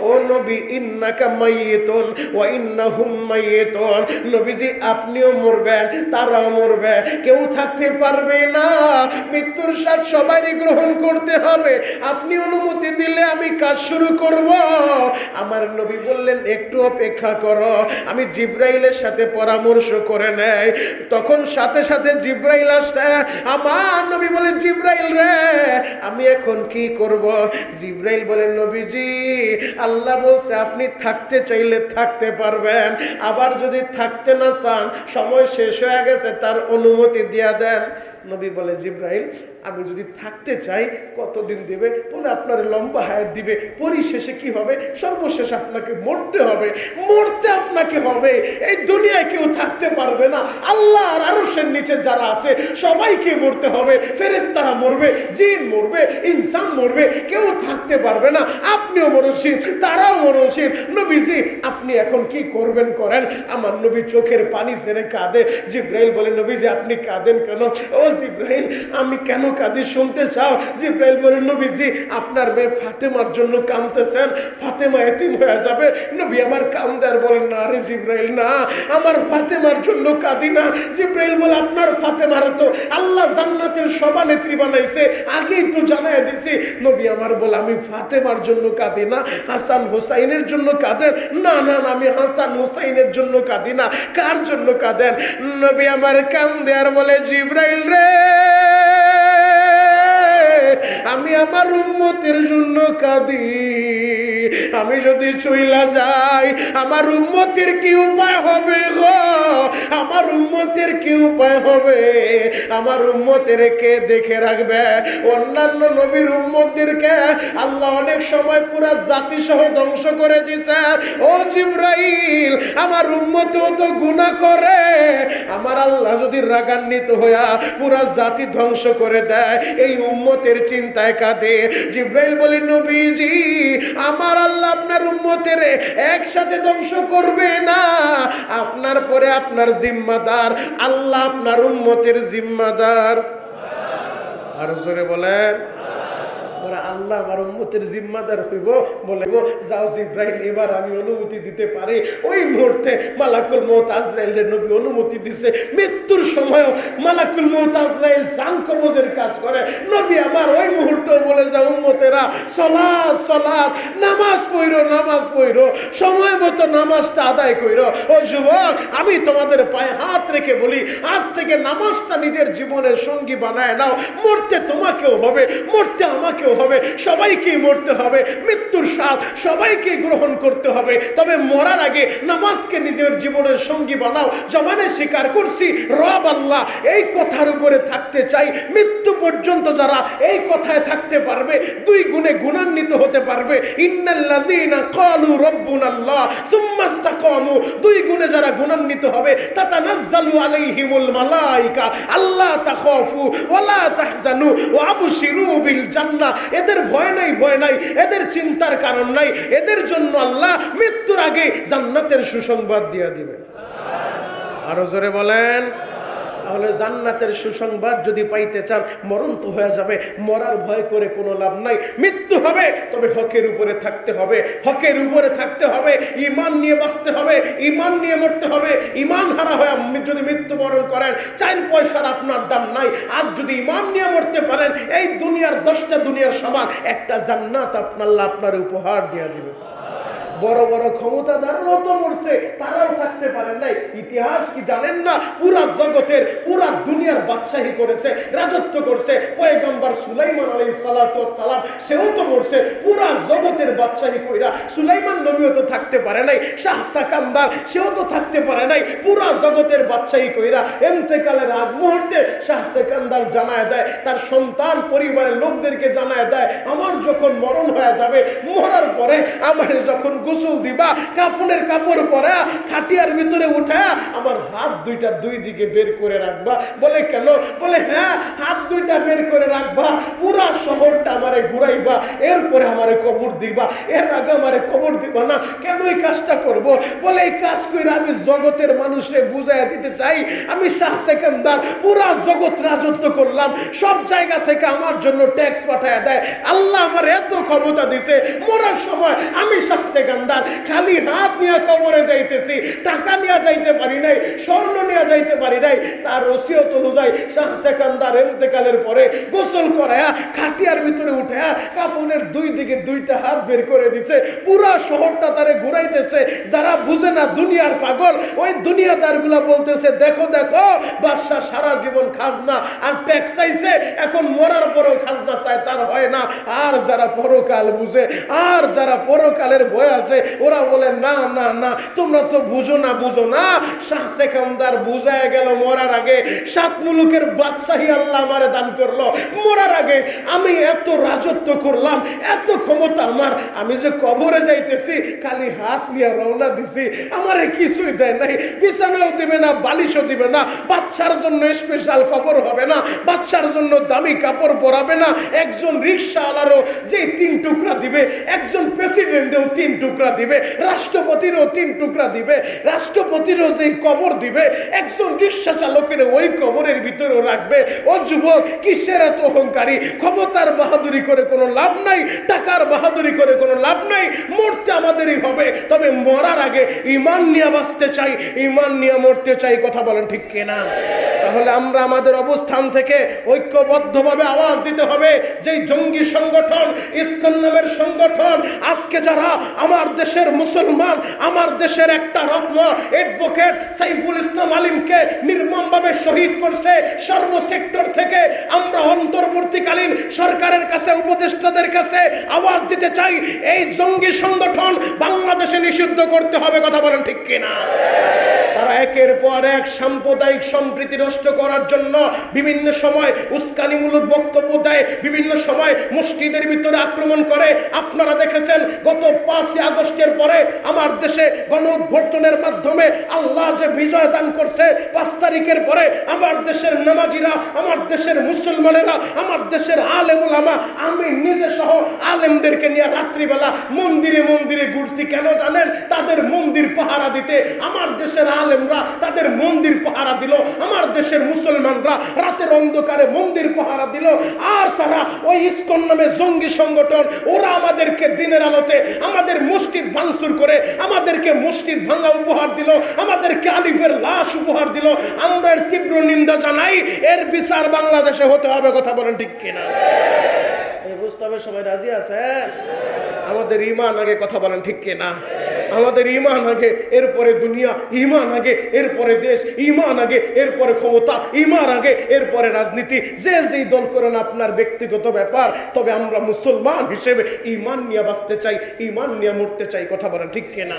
ও নবী, ইন্নাকা মাইয়িতুন ওয়া ইন্নাহুম মাইয়িতুন। নবীজি, আপনিও মরবেন, তারাও মরবে, কেউ থাকতে পারবে না। মৃত্যুর স্বাদ সবারই গ্রহণ করতে হবে। আপনি অনুমতি দিলে আমি কাজ শুরু করব। আমার নবী বললেন, একটু অপেক্ষা করো, আমি জিবরাইলের সাথে পরামর্শ করে নেই। তখন সাথে সাথে জিবরাইল আসছে। আমার নবী বলে, জিবরাইল রে, আমি এখন কি করব? জিবরাইল বলেন, নবীজি, আল্লাহ বলছে আপনি থাকতে চাইলে থাকতে পারবেন, আবার যদি থাকতে না চান, সময় শেষ হয়ে গেছে, তার অনুমতি দিয়া দেন। নবী বলে, জিবরাইল, আমি যদি থাকতে চাই কতদিন দিবে? বলে, আপনার লম্বা হায়াত দিবে। পরিশেষে কি হবে? সর্বশেষ আপনাকে মরতে হবে, মরতে আপনাকে হবে। এই দুনিয়ায় কেউ থাকতে পারবে না। আল্লাহর আরশের নিচে যারা আছে সবাইকে মরতে হবে। ফেরেশতারা মরবে, জিন মরবে, ইনসান মরবে, কেউ থাকতে পারবে না। আপনিও মরণশীল, তারাও মরণশীল। নবীজি, আপনি এখন কি করবেন করেন। আমার নবী চোখের পানি ছেড়ে কাঁদে। জিবরাইল বলে, নবীজি, আপনি কাঁদেন কেন? ও জিবরাইল, আমি কেন কাঁদি শুনতে চাও? জিবরাইল বলে, নবীজি, আপনার মেয়ে ফাতেমার জন্য কাঁদতেছেন, ফাতেমা এতিম হয়ে যাবে। নবী আমার কান্দার বলেন, না রে জিবরাইল, না, আমার ফাতেমার জন্য কাঁদি না। জিবরাইল বলে, আপনার ফাতেমার তো আল্লাহ জান্নাতের সভানেত্রী বানাইছে, আগেই তো জানাই দিছি। নবী আমার বলে, আমি ফাতেমার জন্য কাঁদি না, হাসান হুসাইনের জন্য কাঁদেন? না না না, আমি হাসান হুসাইনের জন্য কাঁদি না। কার জন্য কাঁদেন? নবী আমার কান্দে আর বলে, জিবরাইল রে, আমি আমার উম্মতের জন্য কাঁদি। আমি যদি চইলা যাই, আমার উম্মতের কি উপায় হবে গো? আমার উম্মতের কি উপায় হবে? আমার উম্মতের কে দেখে রাখবে? অন্যান্য নবীর উম্মতদেরকে আল্লাহ অনেক সময় পুরা জাতি সহ ধ্বংস করে দিয়েছে। ও জিবরাইল, আমার উম্মতেও তো গুনাহ করে। আমার আল্লাহ যদি রাগান্বিত হইয়া পুরা জাতি ধ্বংস করে দেয়, এই উম্মতের চিন্তায় কাঁদে। জিবরাইল বলে, নবীজি, আমার আল্লাহ আপনার উম্মতের একসাথে ধ্বংস করবে না। আপনার পরে আপনার জিম্মাদার, আল্লাহ আপনার উম্মতের জিম্মাদার। আর জোরে বলেন, ওরা আল্লাহ আমার উম্মতের জিম্মাদার হইব, বলে গো যাও জিব্রাইল এবার আমি অনুমতি দিতে পারি। ওই মুহূর্তে মালাকুল মউত আজরাইলের নবী অনুমতি দিছে। মৃত্যুর সময় মালাকুল মউত আজরাইল জান কবজের কাজ করে। নবী আমার ওই মুহূর্তে বলে যায় উম্মতেরা সালাত সালাত, নামাজ পড়ো নামাজ পড়ো, সময় মতো নামাজটা আদায় কইরো। ও যুবক, আমি তোমাদের পায়ে হাত রেখে বলি, আজ থেকে নামাজটা নিজের জীবনের সঙ্গী বানায় নাও। মরতে তোমাকেও হবে, মরতে আমাকেও হবে, সবাইকেই মরতে হবে। মৃত্যুর স্বাদ সবাইকে গ্রহণ করতে হবে, তবে মরার আগে নামাজকে নিজের জীবনের সঙ্গী বানাও। জবানে স্বীকার করছি রব আল্লাহ, এই কথার উপরে থাকতে চাই। মৃত্যু পর্যন্ত যারা এই কথায় থাকতে পারবে, দুই গুণে গুণান্বিত হতে পারবে। ইন্নাল্লাযীনা ক্বালু রাব্বুনাল্লাহ সুম্মা ইসতাকামু, দুই গুণে যারা গুণান্বিত হবে, তাতানাজ্জালু আলাইহিমুল মালায়েকা আল্লা তাখাফু ওয়ালা তাহজানু ওয়া আবশিরু বিল জান্নাহ। এদের ভয় নাই, ভয় নাই, এদের চিন্তার কারণ নাই। এদের জন্য আল্লাহ মৃত্যুর আগে জান্নাতের সুসংবাদ দিয়ে দিবেন। আরো জোরে বলেন। তাহলে জান্নাতের সুসংবাদ যদি পাইতে চান, মরণ তো হয়ে যাবে, মরার ভয় করে কোনো লাভ নাই। মৃত্যু হবে, তবে হকের উপরে থাকতে হবে, হকের উপরে থাকতে হবে, ঈমান নিয়ে বাঁচতে হবে, ঈমান নিয়ে মরতে হবে। ঈমান হারা হয়ে যদি মৃত্যুবরণ করেন, 4 পয়সার আপনার দাম নাই। আর যদি ঈমান নিয়ে মরতে পারেন, এই দুনিয়ার 10টা দুনিয়ার সমান একটা জান্নাত আপনার উপহার দিয়ে দিবে। বড় বড় ক্ষমতাদাররাও তো মরছে, তারাও থাকতে পারেন নাই। ইতিহাস কি জানেন না? পুরা জগতের, পুরা দুনিয়ার বাদশাহী করেছে, রাজত্ব করছে পয়গম্বর সুলাইমান আলাইহিস সালাতু ওয়াস সালাম, সেও তো মরছে। পুরা জগতের বাদশাহী কইরা সুলাইমান নবীও তো থাকতে পারে নাই। শাহ সাকান্দার, সেও তো থাকতে পারে নাই। পুরা জগতের বাদশাহী কইরা ইন্তেকালের আগ মুহূর্তে শাহ সাকান্দার জানায় দেয়, তার সন্তান পরিবারের লোকদেরকে জানায় দেয়, আমার যখন মরণ হয়ে যাবে, মরার পরে আমার যখন গোসল দিবা, কাপড়ের কাপড় পরা খাটিয়ার ভিতরে উঠা আমার হাত দুইটা দুই দিকে বের করে রাখবা। বলে কেন? বলে হ্যাঁ, হাত দুইটা বের করে রাখবা, পুরা শহরটা আমারে ঘুরাইবা, এরপরে আমারে কবর দিবা, এর আগে আমারে কবর দিবা না। কেন এই কাজটা করব? বলে এই কাজ কইরা আমি জগতের মানুষরে বুঝাইয়া দিতে চাই, আমি শাহ সেকেন্দার পুরা জগৎ রাজত্ব করলাম, সব জায়গা থেকে আমার জন্য ট্যাক্স পাঠায় দেয়। আল্লাহ আমার এত ক্ষমতা দিছে, মরার সময় আমি শাহ সেকেন্দার খালি হাত নিয়ে কবরে যাইতেছি, টাকা নিয়ে যাইতে পারি নাই, স্বর্ণ নিয়ে যাইতে পারি নাই। তার ওসিয়ত অনুযায়ী শাহ সেকেন্দার ইন্তেকালের পরে গোসল করায়া খাটিয়ার ভিতরে উঠায়া কাপড়ের দুই দিকে দুইটা হাত বের করে দিছে, পুরা শহরটা তারে ঘুরাইতেছে। যারা বুঝে না দুনিয়ার পাগল, ওই দুনিয়াদার গুলা বলতেছে দেখো দেখো বাদশা সারা জীবন খাজনা আর ট্যাক্স চাইছে, এখন মরার পরও খাজনা চায়, তার হয় না। আর যারা পরকাল বুঝে, আর যারা পরকালের ভয় আছে, ওরা বলে না না না, তোমরা তো বুঝো না, বুঝো না। শাহ সেকেন্দার বুঝায় গেল মরার আগে 7 মুলুকের বাদশাহী আল্লাহ আমারে দান করলো। মরার আগে আমি এত রাজত্ব করলাম, এত ক্ষমতা আমার, আমি যে কবরে যাইতেছি খালি হাত নিয়ে রওনা দিছি, আমারে কিছুই দেয় নাই, বিছানাও দিবে না, বালিশও দিবে না, বাচ্চার জন্য স্পেশাল কবর হবে না, বাচ্চার জন্য দামি কাপড় পরাবে না, একজন রিকশাওয়ালারও যে 3 টুকরা দিবে, একজন প্রেসিডেন্টেও 3 টুকরা দিবে, রাষ্ট্রপতিরও 3 টুকরা দিবে, রাষ্ট্রপতিরও যে কবর দিবে, একজন রিকশা চালকের ওই কবরের ভিতরেও রাখবে। ও যুবক, কিসের এত অহংকারী? ক্ষমতার বাহাদুরি করে কোনো লাভ নাই, টাকার বাহাদুরি করে কোনো লাভ নাই। মরতে আমাদেরই হবে, তবে মরার আগে ঈমান নিয়ে বাঁচতে চাই, ঈমান নিয়ে মরতে চাই। কথা বলেন ঠিক কিনা? তাহলে আমরা আমাদের অবস্থান থেকে ঐক্যবদ্ধভাবে আওয়াজ দিতে হবে। যেই জঙ্গি সংগঠন ইসকন নামের সংগঠন আজকে যারা আমার দেশের মুসলমান, আমার দেশের একটা রত্ন অ্যাডভোকেট সাইফুল ইসলাম আলিমকে নির্মমভাবে শহীদ করছে, সর্ব সেক্টর থেকে আমরা অন্তর্বর্তীকালীন সরকারের কাছে, উপদেষ্টাদের কাছে আওয়াজ দিতে চাই, এই জঙ্গি সংগঠন বাংলাদেশে নিষিদ্ধ করতে হবে। কথা বলেন ঠিক কিনা? তারা একের পর এক সাম্প্রদায়িক সম্প্রীতি নষ্ট করার জন্য বিভিন্ন সময় উস্কানিমূলক বক্তব্য দেয়, বিভিন্ন সময় মসজিদের ভিতরে আক্রমণ করে। আপনারা দেখেছেন গত 5 আগস্টের পরে আমার দেশে গণঅভ্যুত্থানের মাধ্যমে আল্লাহ যে বিজয় দান করছে, 5 তারিখের পরে আমার দেশের নামাজিরা, আমার দেশের মুসলিম মুসলমানেরা, আমার দেশের আলেম ওলামা, আমি নিজে সহ আলেমদেরকে নিয়ে রাত্রিবেলা মন্দিরে মন্দিরে ঘুরছি। কেন জানেন? তাদের মন্দির পাহারা দিতে। আমার দেশের আলেমরা তাদের মন্দির পাহারা দিল, আমার দেশের মুসলমানরা রাতের অন্ধকারে মন্দির পাহারা দিল। আর তারা ওই ইসকন নামে জঙ্গি সংগঠন, ওরা আমাদেরকে দিনের আলোতে আমাদের মসজিদ ভাঙচুর করে আমাদেরকে মসজিদ ভাঙা উপহার দিল, আমাদেরকে আলিফের লাশ উপহার দিল। আমরা এর তীব্র নিন্দা জানাই। এর বিচার বাংলাদেশে হতে হবে। কথা বলেন ঠিক কিনা? এই প্রস্তাবে সবাই রাজি আছেন? আমাদের ঈমান আগে। কথা বলেন ঠিক কিনা? আমাদের ঈমান আগে, এরপরে দুনিয়া। ঈমান আগে, এরপরে দেশ। ঈমান আগে, এরপরে ক্ষমতা। ঈমান আগে, এরপরে রাজনীতি। যে যেই দল করেন আপনার ব্যক্তিগত ব্যাপার, তবে আমরা মুসলমান হিসেবে ঈমান নিয়ে বাঁচতে চাই, ঈমান নিয়ে মরতে চাই। কথা বলেন ঠিক কিনা?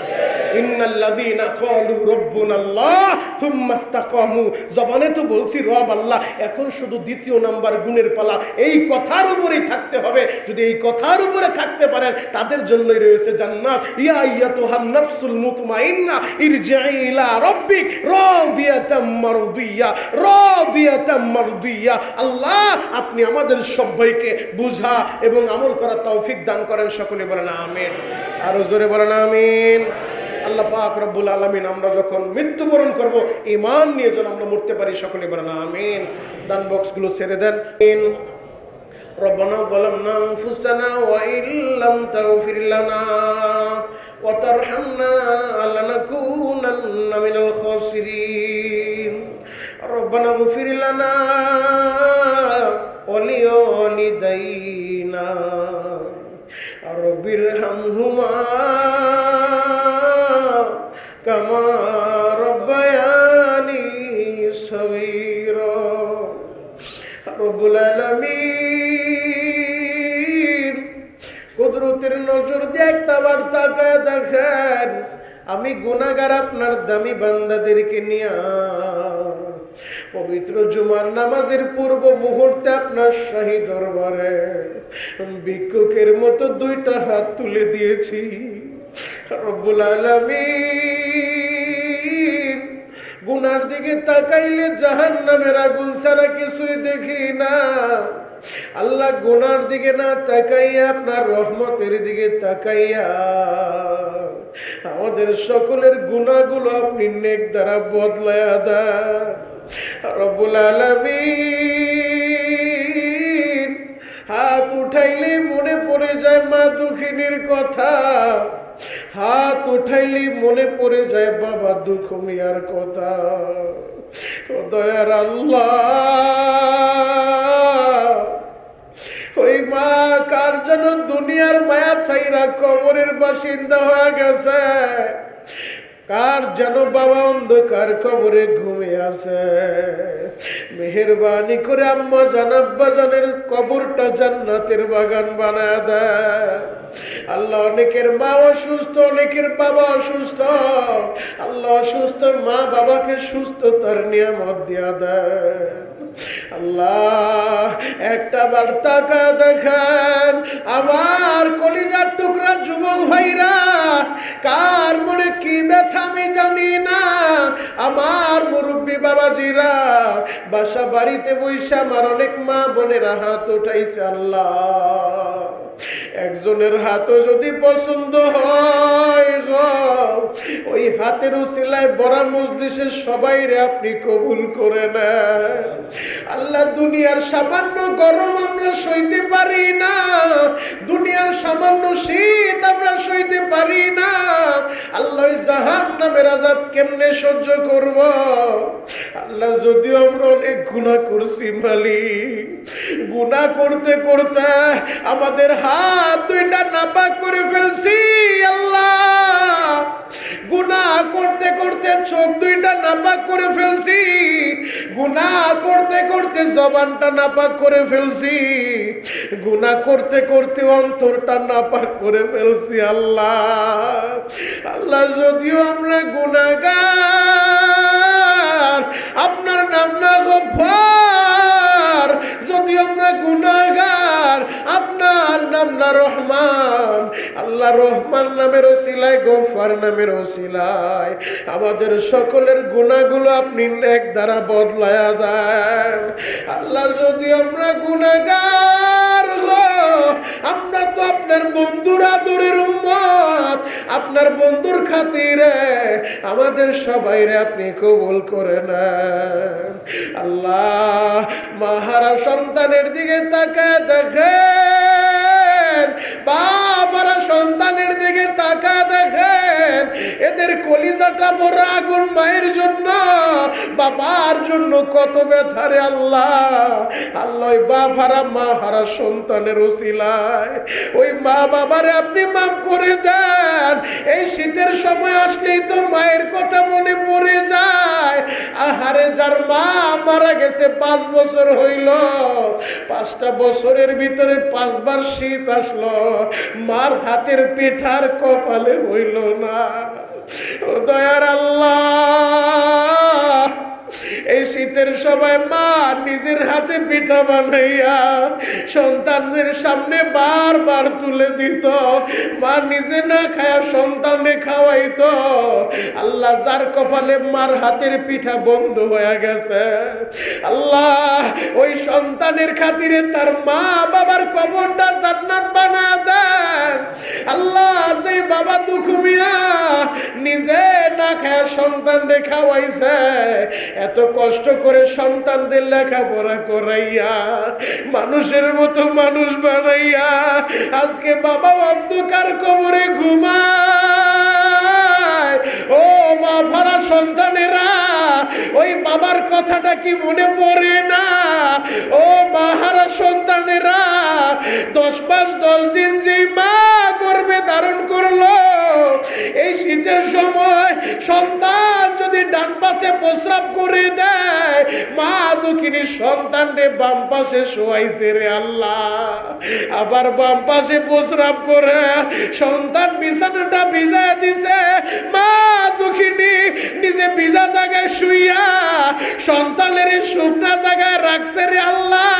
ইন্নাল্লাযীনা ক্বালু রাব্বুনাল্লাহ সুম্মা ইসতাকামু, জবানে তো বলছি রব আল্লাহ, এখন শুধু দ্বিতীয় নাম্বার গুণের পালা। এই কথার উপরেই থাকতে হবে। যদি এই কথার উপরে থাকতে পারেন, তাদের জন্যই রয়েছে জান্নাত। ইয়া আইয়াতুহান নাফসুল মুতমাইন্না ইরজিই ইলা রাব্বিক রাদিয়াতাম মারদিয়া, রাদিয়াতাম মারদিয়া। আল্লাহ, আপনি আমাদের সবাইকে বুঝা এবং আমল করার তৌফিক দান করেন। সকলে বলেন আমিন। আরো জোরে বলেন আমিন। আল্লাহ পাক রব্বুল আলামিন, আমরা যখন মৃত্যুবরণ করব, ঈমান নিয়ে যেন আমরা মরতে পারি। সকলে বলেন আমিন। দান বক্স গুলো ছেড়ে দেন। ربنا ظلمنا أنفسنا وإن لم تغفر لنا وترحمنا لنكونن من الخاسرين ربنا اغفر لنا ولوالدينا رب ارحمهما كما ربياني صغيرا رب العالمين কুদরতের নজর দিয়ে একটা বার তাকায় দেখেন, আমি গুনাহগার আপনার দামি বান্দাদেরকে নিয়ে পবিত্র জুমার নামাজের পূর্ব মুহূর্তে আপনার শাহী দরবারে ভিক্ষুকের মতো দুইটা হাত তুলে দিয়েছি। রব্বুল আলামিন, গুনার দিকে তাকাইলে জাহান্নামের আগুন ছাড়া কিছুই দেখি না। আল্লাহ, গুনার দিকে না তাকাইয়া আপনার রহমতের দিকে তাকাইয়া আমাদের সকলের গুনাহগুলো আপনি নেক দ্বারা বদলায়া দেন। রব্বুল আলামিন, হাত উঠাইলে মনে পড়ে যায় মা দুঃখিনীর কথা, হাত উঠাইলে মনে পড়ে যায় বাবা দুঃখ মিয়ার কথা। ও দয়ার আল্লাহ, ওই মা কার যেন দুনিয়ার মায়া ছাইরা কবরের বাসিন্দা হয়ে গেছে, কার যেন বাবা অন্ধকার কবরে ঘুমিয়ে আছে। মেহেরবানি করে আম্মা জান আব্বা জানের কবরটা জান্নাতের বাগান বানায় দেয়। আল্লাহ, অনেকের মা অসুস্থ, অনেকের বাবা অসুস্থ। আল্লাহ, অসুস্থ মা বাবাকে সুস্থতার নিয়ামত দিয়া দেয়। আল্লাহ, একটা বার তাকায় দেখেন আমার কলিজার টুকরা যুবক ভাইরা, কার মনে কি ব্যথা আমি জানি না। আমার মুরব্বী বাবাজিরা বাসা বাড়িতে বইসা আমার অনেক মা বোনেরা হাত উঠাইছে। আল্লাহ, একজনের হাতও যদি পছন্দ হয় গো, ওই হাতের উসিলায় বড় মজলিসের সবাই রে আপনি কবুল করে নেন। আল্লাহ, দুনিয়ার সামান্য গরম আমরা সইতে পারি না, দুনিয়ার সামান্য শীত আমরা সইতে পারি না। আল্লাহ, জাহান্নামের আযাব কেমনে সহ্য করব? আল্লাহ, যদিও আমরা অনেক গুনাহ করছি মালিক, গুনাহ করতে করতে আমাদের হাত দুইটা নাপাক করে ফেলছি। আল্লাহ, গুনাহ করতে করতে চোখ দুইটা নাপাক করে ফেলছি, গুনাহ করতে করতে জবানটা নাপাক করে ফেলছি, গুনাহ করতে করতে অন্তরটা নাপাক করে ফেলছি। আল্লাহ, আল্লাহ, যদিও আমরা গুনাহগার, আপনার নাম না গফফার, যদিও আমরা গুনাহগার, আপনার নাম না রহমান। আল্লাহ রহমান নামের ওসিলায়, গফফার নামের ওসিলায় আমাদের সকলের গুনাহগুলো আপনি নেক দ্বারা বদলায়া দেন। আল্লাহ যদি আমরা গুনাহগার আমরা তো আপনার বন্ধুর আদরের উম্মত, আপনার বন্ধুর খাতিরে আমাদের সবাইরে আপনি কবুল করে নেন। আল্লাহ মাহারা সন্তানের দিকে তাকায় দেখেন, বাবারা সন্তানের দিকে তাকায় দেখেন, এদের কলিজাটা বড় আগুন মায়ের জন্য, বাবার জন্য কত ব্যথারে আল্লাহ। আল্লাহ ওই বাবারা মা হারা সন্তানের উসিলায় ওই মা বাবারে আপনি মাফ করে দেন। এই শীতের সময় আসলেই তো মায়ের কথা মনে পড়ে যায়। আহারে যার মা মারা গেছে 5 বছর হইল, 5টা বছরের ভিতরে 5 বার শীত আসলো, মার হাতের পিঠার কপালে হইল না। ও দয়ার আল্লাহ, এই শীতের সময় মা নিজের হাতে পিঠা বানাইয়া সন্তানের সামনে বারবার তুলে দিত, মা নিজে না খায়া সন্তানে খাওয়াইতো। আল্লাহ যার কপালে মার হাতের পিঠা বন্ধ হয়ে গেছে, আল্লাহ ওই সন্তানের খাতিরে তার মা বাবার কবরটা জান্নাত বানা দেন। আল্লাহ যে বাবা দুঃখ মিয়া নিজে না খায়া সন্তানরে খাওয়াইছে, এত কষ্ট করে সন্তানদের লেখাপড়া করাইয়া মানুষের মতো মানুষ বানাইয়া আজকে বাবা অন্ধকার কবরে ঘুমায়। ও বাবারা সন্তানেরা, ওই বাবার কথাটা কি মনে পড়ে না? ও মাহারা সন্তানেরা, 10 মাস 10 দিন যেই মা গর্ভে ধারণ করলো, এই শীতের সময় সন্তান যদি ডান পাশে প্রস্রাব করে দেয়, মা দুঃখিনী সন্তানরে বাম পাশে শোয়াইছে রে আল্লাহ। আবার বাম পাশে প্রস্রাব করে সন্তান বিছানাটা ভিজায় দিছে, মা দুঃখিনী নিজে ভিজা জায়গায় শুইয়া সন্তানের শুকনা জায়গায় রাখছে রে আল্লাহ।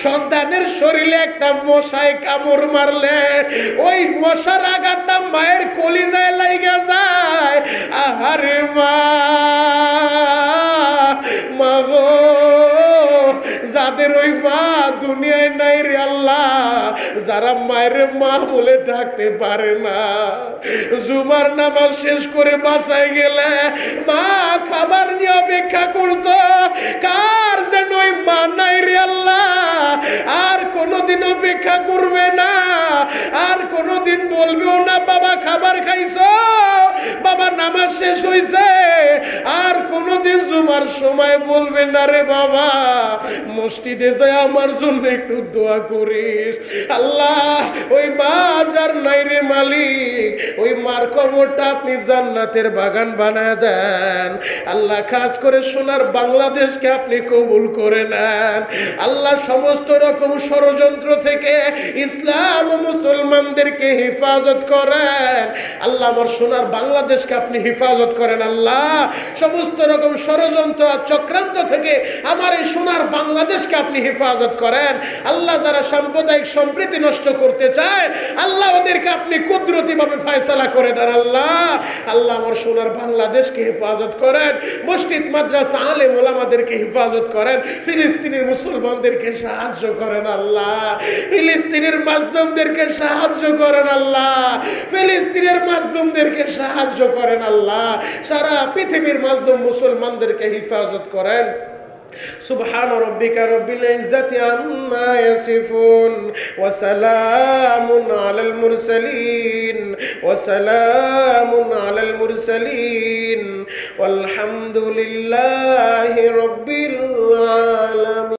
সন্তানের শরীরে একটা মশায় কামড় মারলে ওই মশার আঘাতটা মায়ের কলিজায় লাগা যায়। আহারে মা, মা গো, যাদের ওই মা দুনিয়ায় নাই রে আল্লাহ, যারা মায়ের মা বলে ডাকতে পারে না, জুমার নামাজ শেষ করে বাসায় গেলে মা খাবার নিয়ে অপেক্ষা করতো, কার যেন ওই মা নাই রে আল্লাহ, আর কোনোদিন অপেক্ষা করবে না, আর কোনোদিন বলবেও না বাবা খাবার খাইছো, বাবা নামাজ শেষ হইছে, আর কোনোদিন জুমার সময় বলবে না রে বাবা মসজিদে যায় আমার জন্য একটু দোয়া করিস। আল্লাহ ওই মা যার নাই রে মালিক, ওই মার কবরটা আপনি জান্নাতের বাগান বানায় দেন। আল্লাহ খাস করে সোনার বাংলাদেশকে আপনি কবুল করে নেন। আল্লাহ সমস্ত রকম ষড়যন্ত্র থেকে ইসলাম ও মুসলমানদেরকে হেফাজত করেন। আল্লাহ আমার সোনার বাংলাদেশকে আপনি হেফাজত করেন। আল্লাহ সমস্ত রকম ষড়যন্ত্র আর চক্রান্ত থেকে আমার এই সোনার বাংলাদেশকে আপনি হেফাজত করেন। আল্লাহ যারা সাম্প্রদায়িক সম্প্রীতি নষ্ট করতে চায়, আল্লাহ ওদেরকে আপনি কুদরতি ভাবে ফয়সালা করে দেন। আল্লাহ আল্লাহ আমার সোনার বাংলাদেশকে হেফাজত করেন, মসজিদ মাদ্রাসা আলেম ওলামাদেরকে হেফাজত করেন, ফিলিস্তিনের মুসলমানদেরকে সাহায্য করেন। আল্লাহ ফিলিস্তিনের মাজলুমদেরকে সাহায্য করেন। আল্লাহ ফিলিস্তিনের মাজলুমদেরকে সাহায্য করেন। আল্লাহ সারা পৃথিবীর মাজলুম মুসলমানদেরকে হেফাজত করেন। سبحان ربك رب العزة عما يصفون وسلام على المرسلين والحمد لله رب العالمين.